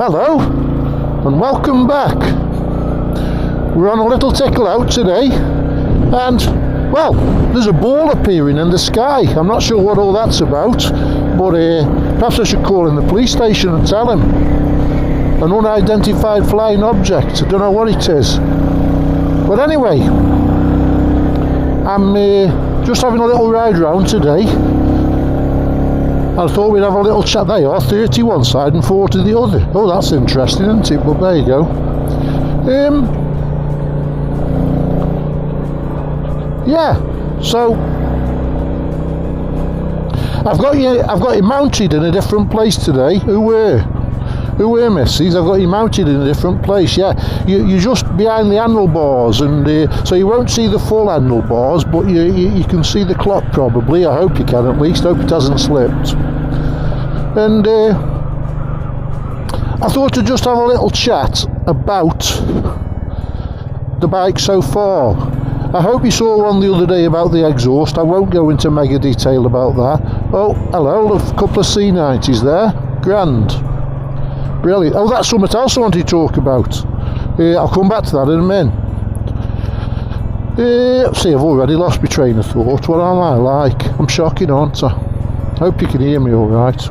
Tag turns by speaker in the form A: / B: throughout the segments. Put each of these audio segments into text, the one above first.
A: Hello and welcome back. We're on a little tickle out today, and well, there's a ball appearing in the sky. I'm not sure what all that's about, but perhaps I should call in the police station and tell him. An unidentified flying object, I don't know what it is. But anyway, I'm just having a little ride round today. I thought we'd have a little chat. There you are, 30 one side and 40 the other. Oh, that's interesting, isn't it? But there you go. Yeah, so I've got you mounted in a different place today. Who were missus? I've got you mounted in a different place. Yeah, you're just behind the handlebars, and so you won't see the full handlebars, but you can see the clock probably. I hope you can, at least. Hope it hasn't slipped. And I thought to just have a little chat about the bike so far. I hope you saw one the other day about the exhaust. I won't go into mega detail about that. Oh, hello, a couple of C90s there. Grand. Brilliant. Oh, that's something else I wanted to talk about. I'll come back to that in a minute. See, I've already lost my train of thought. What am I like? I'm shocking, aren't I? Hope you can hear me all right.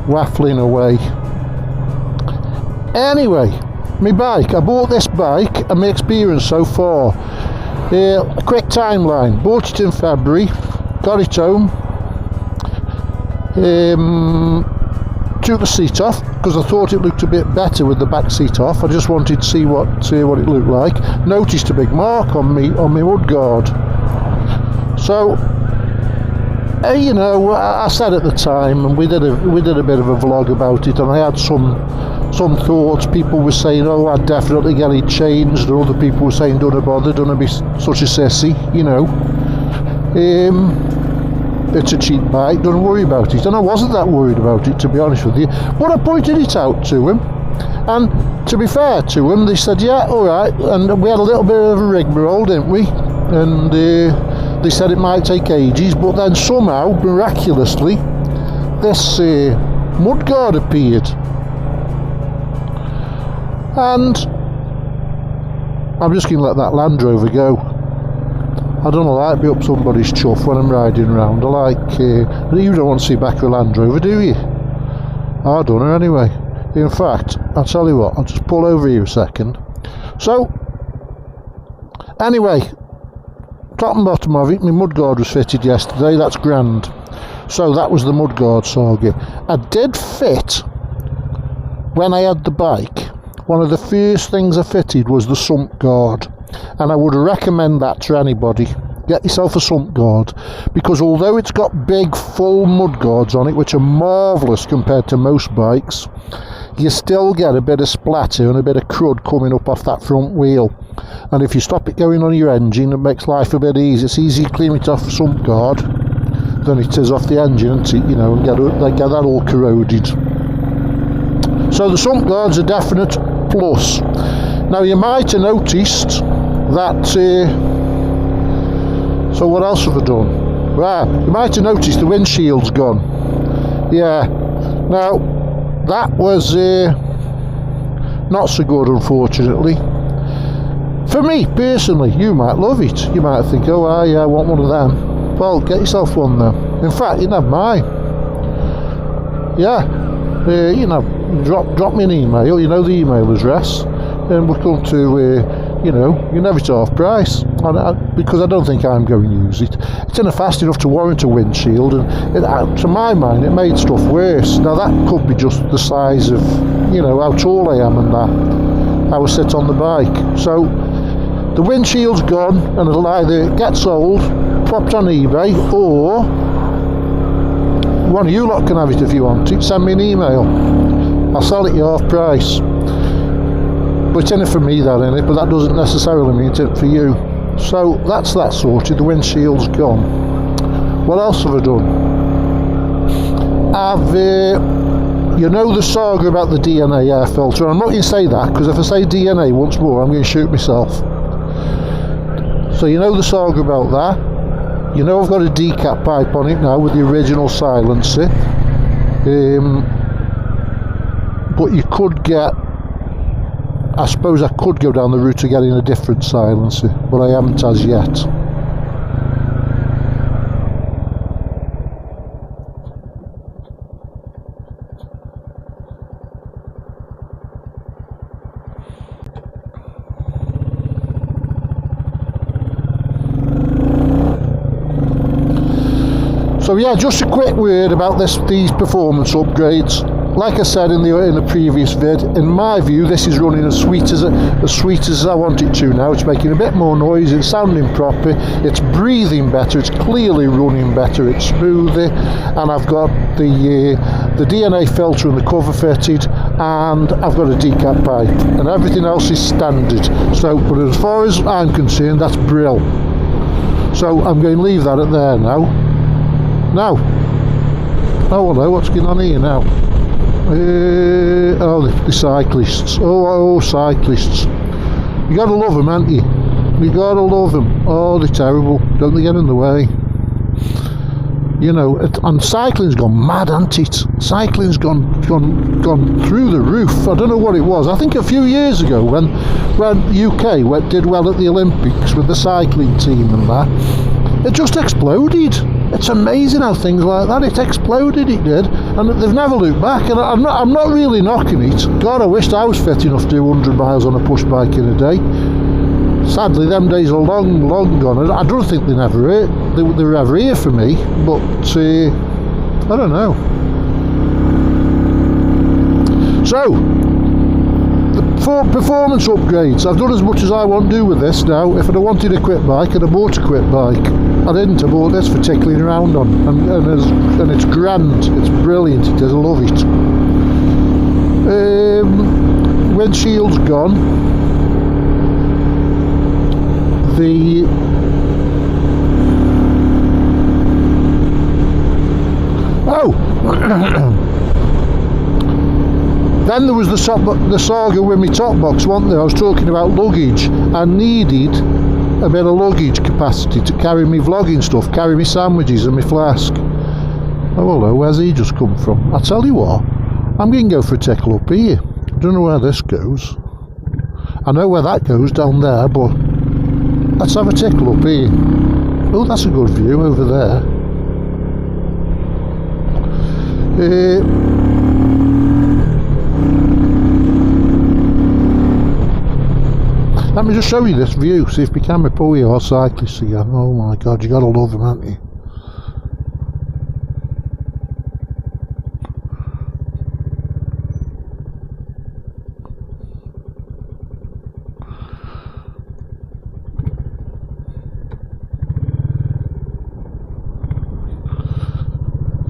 A: Waffling away. Anyway, my bike. I bought this bike and my experience so far. A quick timeline. Bought it in February. Got it home. Took the seat off because I thought it looked a bit better with the back seat off. I just wanted to see what it looked like. Noticed a big mark on me Mudguard. So you know, I said at the time, and we did a bit of a vlog about it, and I had some thoughts. People were saying, oh, I'd definitely get it changed, and other people were saying, don't bother, don't be such a sissy, you know. It's a cheap bike, don't worry about it. And I wasn't that worried about it, to be honest with you, but I pointed it out to him, and to be fair to him, they said, yeah, alright, and we had a little bit of a rigmarole, didn't we? And they said it might take ages, but then somehow, miraculously, this Mudguard appeared. And I'm just going to let that Land Rover go. I don't like be up somebody's chuff when I'm riding around. I like, you don't want to see back of a Land Rover, do you? I don't know anyway. In fact, I'll tell you what, I'll just pull over here a second. So, anyway, top and bottom of it, my Mudguard was fitted yesterday, that's grand. So that was the Mudguard saga. I did fit, when I had the bike, one of the first things I fitted was the sump guard. And I would recommend that to anybody. Get yourself a sump guard, because although it's got big full mudguards on it, which are marvellous compared to most bikes, you still get a bit of splatter and a bit of crud coming up off that front wheel. And if you stop it going on your engine, it makes life a bit easier. It's easier to clean it off the sump guard than it is off the engine, you know, and get that all corroded. So the sump guard's a definite plus. Now you might have noticed that, so what else have I done? Right, you might have noticed the windshield's gone. Yeah, now that was not so good, unfortunately. For me personally, you might love it. You might think, oh yeah, I want one of them. Well, get yourself one then. In fact, you can have mine. Yeah, you know, drop me an email. You know the email address, and we'll come to you know, you can have it half price. Because I don't think I'm going to use it. It's in a fast enough to warrant a windshield, and to my mind, it made stuff worse. Now that could be just the size of, you know, how tall I am and that, how I sit on the bike. So the windshield's gone, and it'll either get sold, popped on eBay, or one of you lot can have it if you want it. Send me an email. I'll sell it you half price. But it's in it for me, that in it, but that doesn't necessarily mean it's in it for you. So that's that sorted. The windshield's gone. What else have I done? I've you know the saga about the DNA air filter. I'm not going to say that, because if I say DNA once more, I'm going to shoot myself. So you know the saga about that. You know I've got a decap pipe on it now with the original silencer. but you could get, I suppose I could go down the route of getting a different silencer, but I haven't as yet. So yeah, just a quick word about these performance upgrades. Like I said in the previous vid, in my view, this is running as sweet as I want it to now. It's making a bit more noise, it's sounding proper, it's breathing better, it's clearly running better, it's smoother, and I've got the DNA filter and the cover fitted, and I've got a decap pipe, and everything else is standard. So, but as far as I'm concerned, that's brill. So I'm going to leave that at there now. Oh hello, what's going on here now? Oh, the cyclists. Oh, cyclists. You gotta love them, haven't you? You gotta love them. Oh, they're terrible. Don't they get in the way? You know, and cycling's gone mad, hasn't it? Cycling's gone through the roof. I don't know what it was. I think a few years ago when UK did well at the Olympics with the cycling team and that, it just exploded. It's amazing how things like that, it exploded, it did, and they've never looked back. And I'm not really knocking it. God, I wished I was fit enough to do 100 miles on a push bike in a day. Sadly, them days are long gone. I don't think they were ever here for me, but I don't know. So, the performance upgrades, I've done as much as I want to do with this now. If I'd have wanted a quick bike, I'd have bought a quick bike. I didn't. I bought this for tickling around on, and it's grand. It's brilliant. It is. I love it. Windshield's gone. Then there was the saga with my top box, wasn't there? I was talking about luggage. I needed a bit of luggage capacity to carry me vlogging stuff, carry me sandwiches and my flask. Oh hello, where's he just come from? I tell you what, I'm going to go for a tickle up here. I don't know where this goes. I know where that goes, down there, but let's have a tickle up here. Oh, that's a good view over there. Let me just show you this view, see if we can pull you our cyclists again. Oh my god, you gotta love them, haven't you?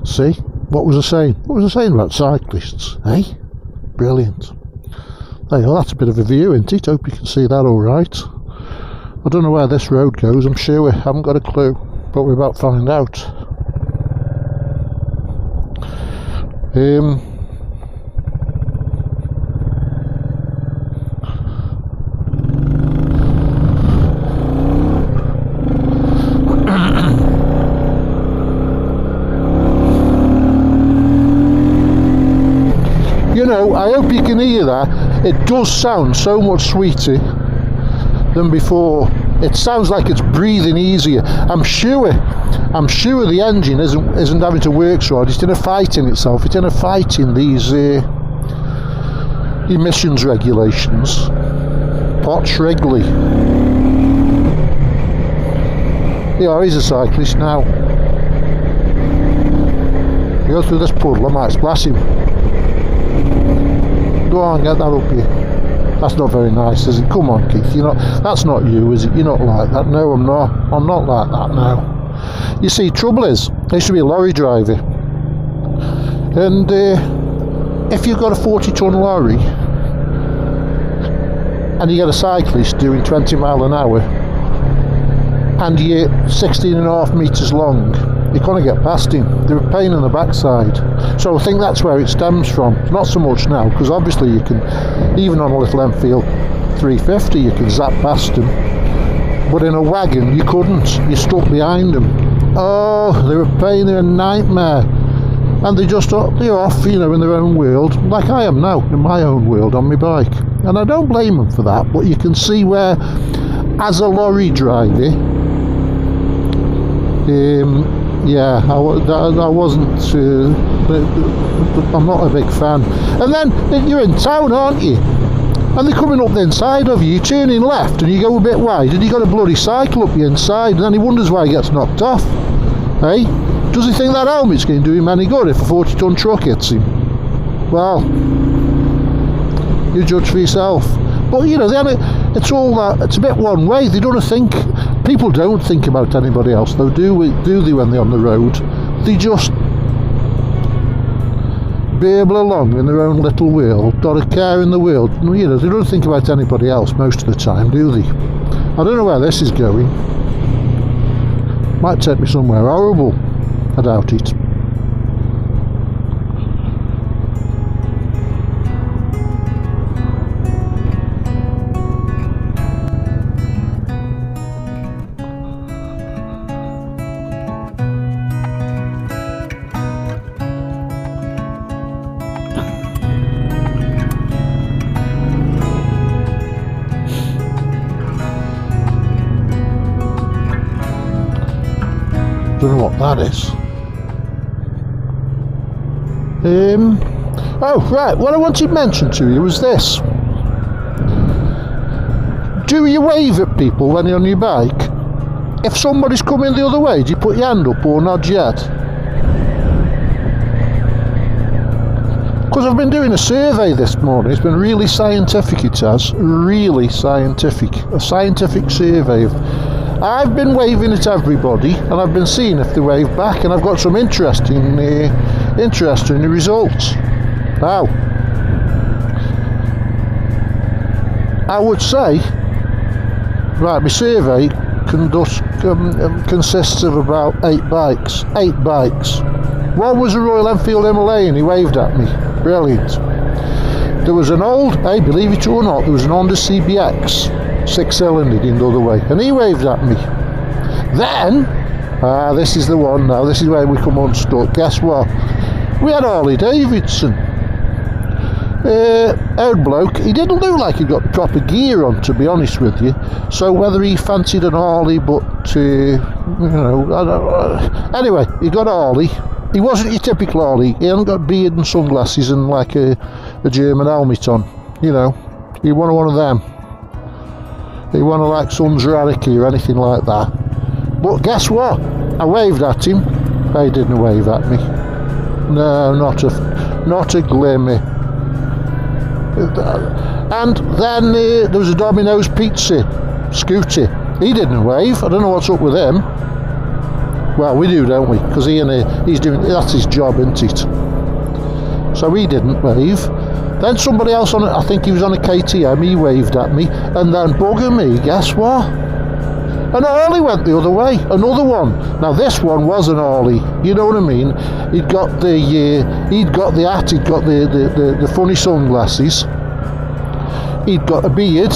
A: See? What was I saying? What was I saying about cyclists? Eh? Brilliant. There you go, that's a bit of a view, isn't it? Hope you can see that alright. I don't know where this road goes, I'm sure we haven't got a clue, but we're about to find out. You know, I hope you can hear that. It does sound so much sweeter than before. It sounds like it's breathing easier. I'm sure the engine isn't having to work so hard. It's in a fight in itself. It's in a fight in these emissions regulations. Potts Wrigley. Yeah, he's a cyclist now. You go through this puddle, I might splash him. Go on, get that up here. That's not very nice, is it? Come on, Keith. That's not you, is it? You're not like that. No, I'm not. I'm not like that now. You see, trouble is, I used to be a lorry driver, and if you've got a 40-ton lorry and you get a cyclist doing 20 mile an hour and you're 16.5 metres long, you can't get past him. They're a pain in the backside. So I think that's where it stems from. Not so much now, because obviously you can, even on a little Enfield 350, you can zap past them. But in a wagon, you couldn't. You're stuck behind them. Oh, they're a pain. They're a nightmare. and they're off, you know, in their own world, like I am now, in my own world on my bike. And I don't blame them for that, but you can see where, as a lorry driver, yeah, I wasn't, I'm not a big fan. And then you're in town, aren't you? And they're coming up the inside of you, you're turning left and you go a bit wide and you got a bloody cycle up the inside, and then he wonders why he gets knocked off. Hey? Does he think that helmet's going to do him any good if a 40-ton truck hits him? Well, you judge for yourself. But you know, it's all that, it's a bit one way. They don't think, people don't think about anybody else though, do they, when they're on the road? They just burble along in their own little world, not a care in the world. You know, they don't think about anybody else most of the time, do they? I don't know where this is going. Might take me somewhere horrible. I doubt it. Don't know what that is. Oh right, what I wanted to mention to you was this. Do you wave at people when you're on your bike? If somebody's coming the other way, do you put your hand up or nod yet? Because I've been doing a survey this morning. It's been really scientific, it has. Really scientific. A scientific survey of, I've been waving at everybody and I've been seeing if they wave back, and I've got some interesting results. Now, I would say, right, my survey consists of about 8 bikes. 8 bikes. One was a Royal Enfield Himalayan, he waved at me. Brilliant. There was an old, hey, believe it or not, there was an Honda CBX 6-cylinder in the other way, and he waved at me. Then, this is the one now, this is where we come unstuck. Guess what? We had Harley Davidson. Old bloke, he didn't look like he got proper gear on, to be honest with you. So whether he fancied an Harley, but you know, I don't, anyway, he got a Harley. He wasn't your typical Harley. He hadn't got beard and sunglasses and like a German helmet on. You know, he wanted one of them. He wanted like Sons Rarity or anything like that. But guess what? I waved at him. He didn't wave at me. No, not a glimmer. And then there was a Domino's Pizza scooter. He didn't wave. I don't know what's up with him. Well, we do, don't we? Because he's doing, that's his job, isn't it? So he didn't wave. Then somebody else on it, I think he was on a KTM, he waved at me, and then bugger me, guess what? An Harley went the other way, another one. Now this one was an Harley, you know what I mean? He'd got the hat, he'd got the funny sunglasses, he'd got a beard,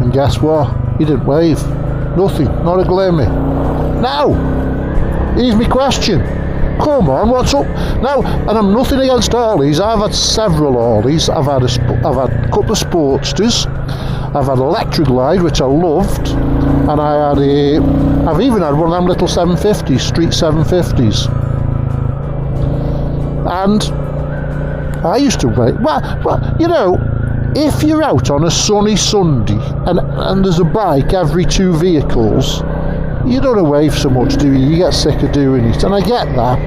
A: and guess what? He didn't wave. Nothing, not a glimmer. Now, here's my question. Come on, what's up? Now, and I'm nothing against Harleys. I've had several Harleys. I've had a couple of Sportsters. I've had Electric Glide, which I loved, and I've even had one of them little 750s, street 750s. And I used to wait. Well, you know, if you're out on a sunny Sunday and there's a bike every 2 vehicles, you don't wave so much, do you? You get sick of doing it, and I get that.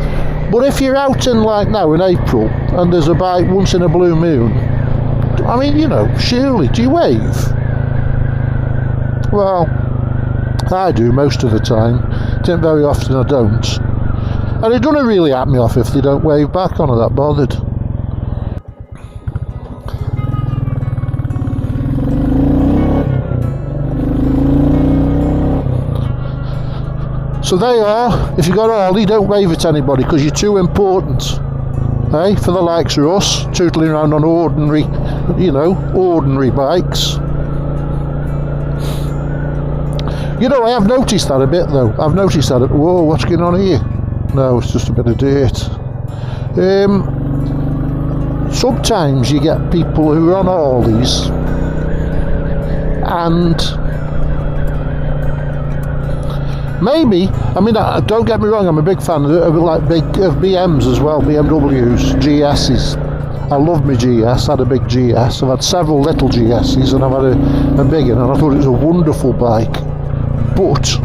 A: But if you're out in, like now in April, and there's a bike once in a blue moon, I mean, you know, surely, do you wave? Well, I do most of the time. Very often I don't. And it doesn't really happen me off if they don't wave back. I'm not that bothered. So there you are. If you got a Harley, don't wave at anybody because you're too important. Hey, for the likes of us, tootling around on ordinary, you know, ordinary bikes. You know, I have noticed that a bit though. I've noticed that. Whoa, what's going on here? No, it's just a bit of dirt. Sometimes you get people who are on Harleys, and maybe, I mean, don't get me wrong, I'm a big fan of BMs as well, BMWs, GSs. I love my GS, I had a big GS, I've had several little GSs, and I've had a big one, and I thought it was a wonderful bike. But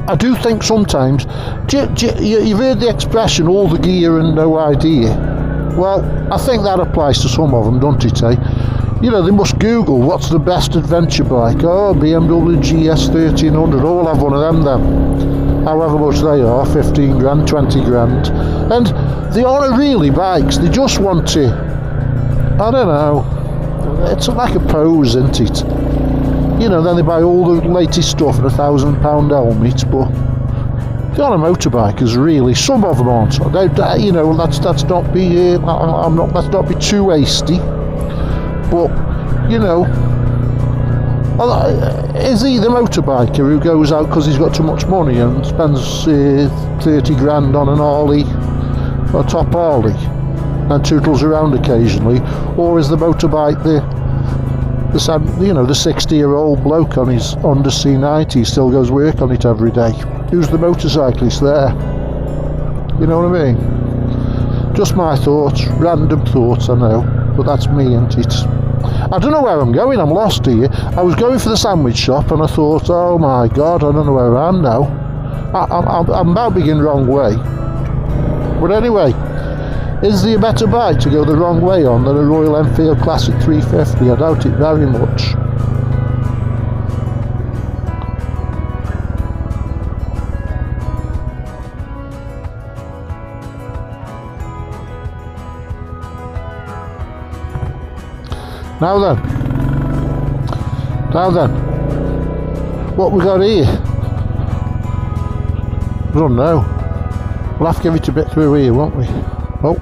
A: I do think sometimes, you've heard the expression, all the gear and no idea. Well, I think that applies to some of them, don't it, eh? You know, they must Google what's the best adventure bike. Oh, BMW GS 1300, oh, we'll have one of them then. However much they are, 15 grand, 20 grand. And they aren't really bikes, they just want to, I don't know, it's like a pose, isn't it? You know, then they buy all the latest stuff and £1,000 helmets, but they're on a motorbikers, really. Some of them aren't. You know, let's not be. Let's not be too hasty. But you know, is he the motorbiker who goes out because he's got too much money and spends 30 grand on an Harley, a top Harley, and tootles around occasionally, or is the motorbike the 60-year-old bloke on his Honda C90 still goes work on it every day? Who's the motorcyclist there? You know what I mean? Just my thoughts, random thoughts, I know, but that's me, isn't it? I don't know where I'm going, I'm lost here. I was going for the sandwich shop and I thought, oh my god, I don't know where I am now. I'm about being wrong way. But anyway, is there a better bike to go the wrong way on than a Royal Enfield Classic 350? I doubt it very much. Now then, what we got here? I don't know. We'll have to give it a bit through here, won't we? Oh.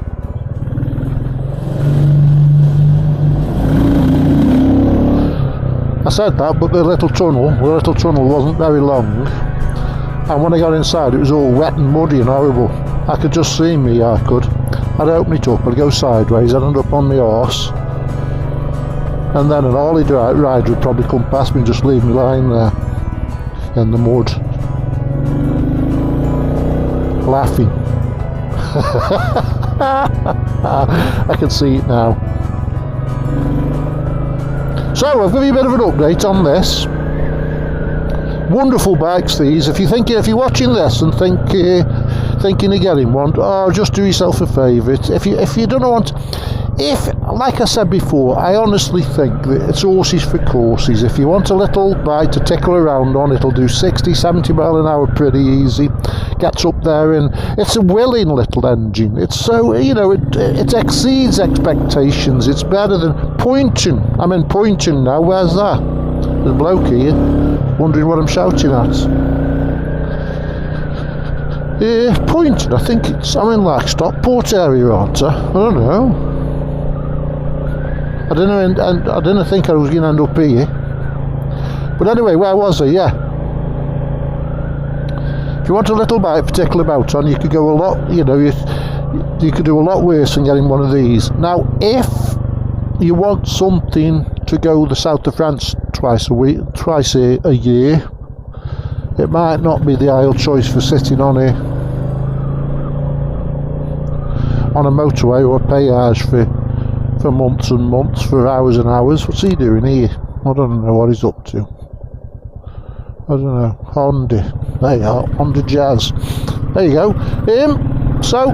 A: I said that, but the little tunnel wasn't very long, and when I got inside it was all wet and muddy and horrible. I could just see me, I could. I'd open it up, I'd go sideways, I'd end up on my arse, and then an Harley rider would probably come past me and just leave me lying there in the mud, laughing. I can see it now. So I'll give you a bit of an update on this. Wonderful bikes these. If you're watching this and thinking of getting one, just do yourself a favour. If you don't want, like I said before, I honestly think that it's horses for courses. If you want a little bike to tickle around on, it'll do 60-70 mile an hour pretty easy. Gets up there, and it's a willing little engine. It's so, it exceeds expectations. It's better than Poynton. I'm in Poynton now. Where's that? There's a bloke here wondering what I'm shouting at. Poynton, I think I'm in like Stockport area, aren't I? I don't know. I didn't think I was going to end up here. But anyway, where was I? Yeah. If you want a little bike to tickle about on, you could go a lot, you could do a lot worse than getting one of these. Now, if you want something to go the south of France twice a year, it might not be the ideal choice for sitting on a motorway or a péage for months and months, for hours and hours. What's he doing here? I don't know what he's up to. I don't know. Honda. There you are. Honda Jazz. There you go. So,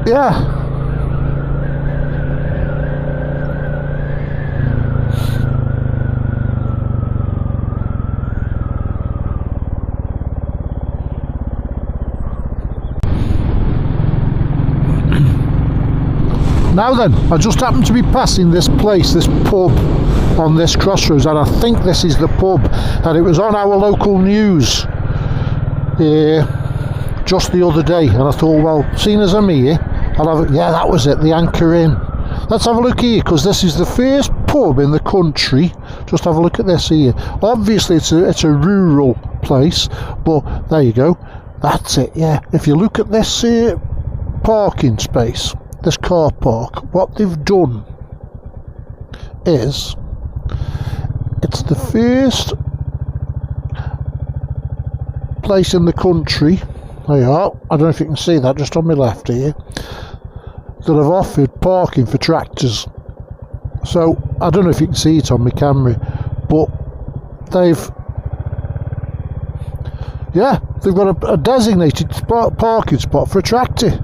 A: yeah. Now then, I just happened to be passing this place, this pub on this crossroads, and I think this is the pub, and it was on our local news just the other day, and I thought, well, seeing as I'm here, yeah, that was it, the Anchor Inn. Let's have a look here, because this is the first pub in the country. Just have a look at this here. Obviously it's a rural place, but there you go. That's it, yeah. If you look at this parking space, this car park, what they've done is, it's the first place in the country, there you are, I don't know if you can see that just on my left here, that have offered parking for tractors. So I don't know if you can see it on my camera, but they've got a designated parking spot for a tractor.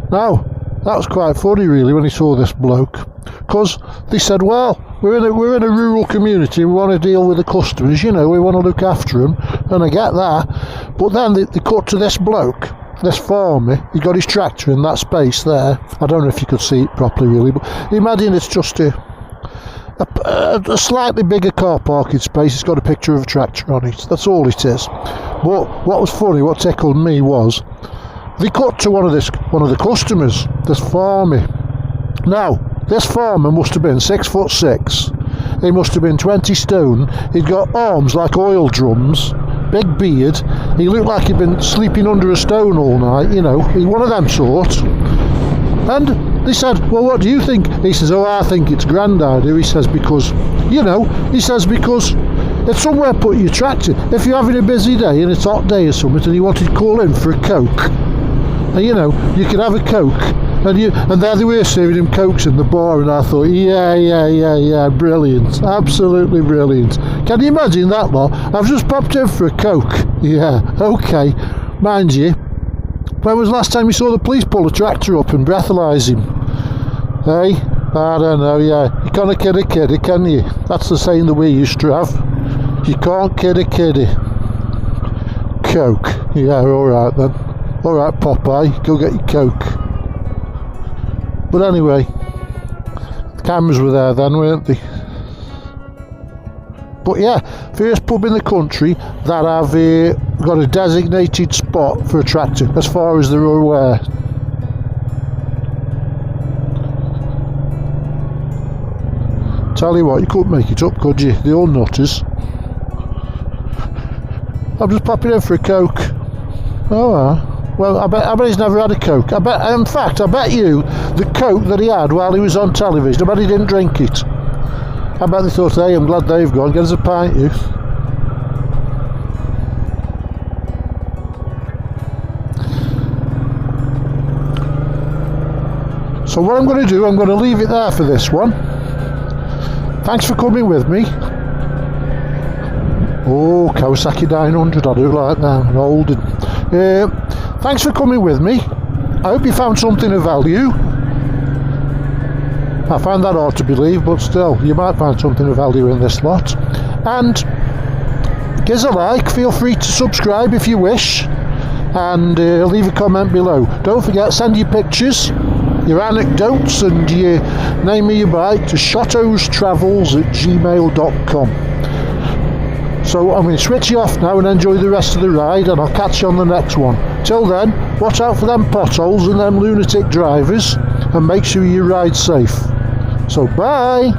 A: Now that was quite funny really when he saw this bloke, because they said, well, we're in a rural community, we want to deal with the customers, you know, we want to look after them, and I get that. But then they cut to this bloke, this farmer, he got his tractor in that space there. I don't know if you could see it properly really, but imagine it's just a slightly bigger car parking space. It's got a picture of a tractor on it, that's all it is. But what was funny, what tickled me was, they cut to one of the customers, this farmer. Now, this farmer must have been 6'6", he must have been 20 stone, he'd got arms like oil drums, big beard, he looked like he'd been sleeping under a stone all night, you know, he's one of them sorts. And they said, well, what do you think? He says, oh, I think it's a grand idea. He says, because, you know, because it's somewhere to put your tractor. If you're having a busy day and it's a hot day or something and you wanted to call in for a Coke, and you know, you could have a Coke, and there they were serving him Cokes in the bar, and I thought, yeah, brilliant, absolutely brilliant. Can you imagine that lot? I've just popped in for a Coke. Yeah, okay. Mind you, when was the last time you saw the police pull a tractor up and breathalyse him? Hey? I don't know, yeah. You can't kid a kiddie, can you? That's the saying that we used to have. You can't kid a kiddie. Coke. Yeah, alright then. Alright, Popeye, go get your Coke. But anyway, the cameras were there then, weren't they? But yeah, first pub in the country that have got a designated spot for a tractor, as far as they're aware. Tell you what, you couldn't make it up, could you? The old nutters. I'm just popping in for a Coke. Oh, well, I bet he's never had a Coke. In fact, I bet you the Coke that he had while he was on television, I bet he didn't drink it. I bet they thought, hey, I'm glad they've gone, get us a pint, youth. So what I'm going to do, I'm going to leave it there for this one. Thanks for coming with me. Oh, Kawasaki 900, I do like that, an old. Thanks for coming with me. I hope you found something of value. I find that hard to believe, but still, you might find something of value in this lot. And give us a like, feel free to subscribe if you wish, and leave a comment below. Don't forget, send your pictures, your anecdotes, and your name of your bike to shottostravels@gmail.com. So I'm going to switch you off now and enjoy the rest of the ride, and I'll catch you on the next one. Till then, watch out for them potholes and them lunatic drivers, and make sure you ride safe. So bye!